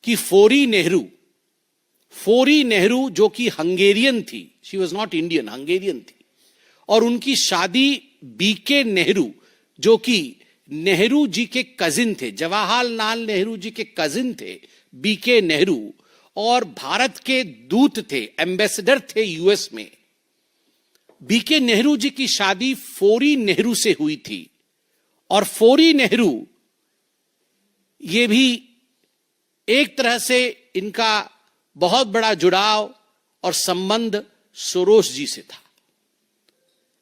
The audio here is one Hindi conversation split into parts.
कि फोरी नेहरू जो कि हंगेरियन थी, she was not Indian, Hungarian थी, और उनकी शादी बीके नेहरू जो कि नेहरू जी के कजिन थे, जवाहरलाल नेहरू जी के कजिन थे बीके नेहरू, और भारत के दूत थे, एम्बेसडर थे यूएस में। बीके नेहरू जी की शादी फोरी नेहरू से हुई थी, और फोरी नेहरू ये भी एक तरह से इनका बहुत बड़ा जुड़ाव और संबंध सोरोस जी से था।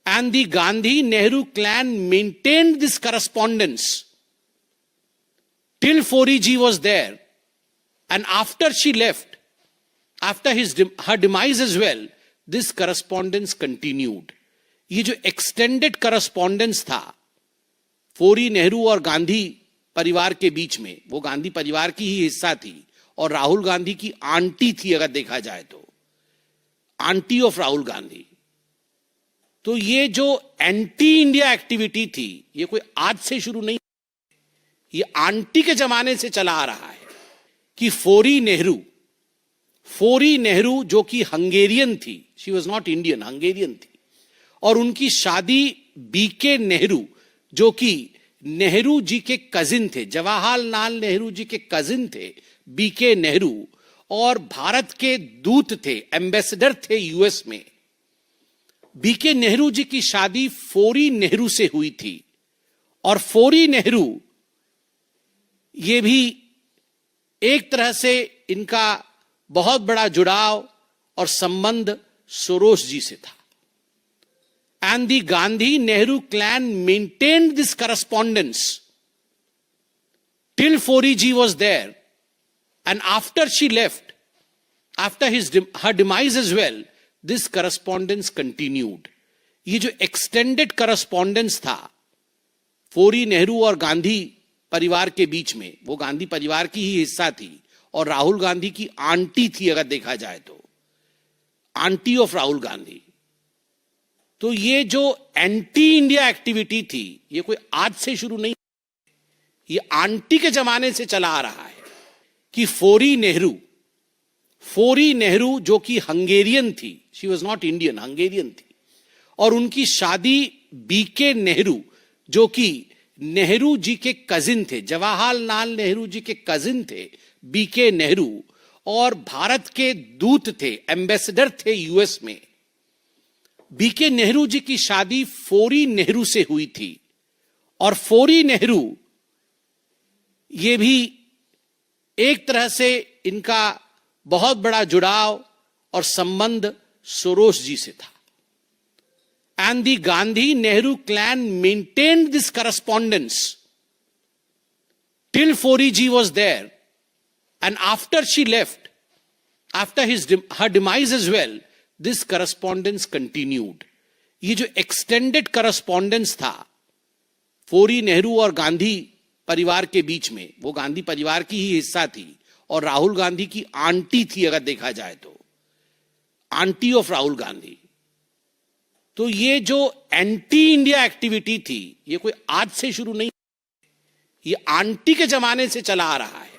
And the Gandhi Nehru clan maintained this correspondence till Fori ji was there, and after she left, after her demise as well, this correspondence continued. ये जो एक्सटेंडेड करस्पॉन्डेंस था फोरी नेहरू और गांधी परिवार के बीच में, वो गांधी परिवार की ही हिस्सा थी और राहुल गांधी की आंटी थी, अगर देखा जाए तो आंटी ऑफ राहुल गांधी। तो ये जो एंटी इंडिया एक्टिविटी थी, ये कोई आज से शुरू नहीं, ये आंटी के जमाने से चला आ रहा है कि फोरी नेहरू जो कि हंगेरियन थी, she was not Indian, Hungarian थी, और उनकी शादी बीके नेहरू जो कि नेहरू जी के कजिन थे, जवाहरलाल नेहरू जी के कजिन थे बीके नेहरू, और भारत के दूत थे, एम्बेसडर थे यूएस में। बीके नेहरू जी की शादी फोरी नेहरू से हुई थी, और फोरी नेहरू ये भी एक तरह से इनका बहुत बड़ा जुड़ाव और संबंध सोरोस जी से था। And the Gandhi Nehru clan maintained this correspondence till Fori ji was there, and after she left, after her demise as well, this correspondence continued. ये जो एक्सटेंडेड करस्पॉन्डेंस था फोरी नेहरू और गांधी परिवार के बीच में, वो गांधी परिवार की ही हिस्सा थी और राहुल गांधी की आंटी थी, अगर देखा जाए तो आंटी ऑफ राहुल गांधी। तो ये जो एंटी इंडिया एक्टिविटी थी, ये कोई आज से शुरू नहीं, ये आंटी के जमाने से चला आ रहा है कि फोरी नेहरू जो कि हंगेरियन थी, she was not Indian, Hungarian थी, और उनकी शादी बीके नेहरू जो कि नेहरू जी के कजिन थे, जवाहरलाल नेहरू जी के कजिन थे बीके नेहरू, और भारत के दूत थे, एम्बेसडर थे यूएस में। बीके नेहरू जी की शादी फोरी नेहरू से हुई थी, और फोरी नेहरू ये भी एक तरह से इनका बहुत बड़ा जुड़ाव और संबंध सोरोस जी से था। And the Gandhi Nehru clan maintained this correspondence till Fori ji was there, and after she left, after her demise as well, this correspondence continued. ये जो एक्सटेंडेड करस्पॉन्डेंस था फोरी नेहरू और गांधी परिवार के बीच में, वो गांधी परिवार की ही हिस्सा थी और राहुल गांधी की आंटी थी, अगर देखा जाए तो आंटी ऑफ राहुल गांधी। तो ये जो एंटी इंडिया एक्टिविटी थी, ये कोई आज से शुरू नहीं, ये आंटी के जमाने से चला आ रहा है।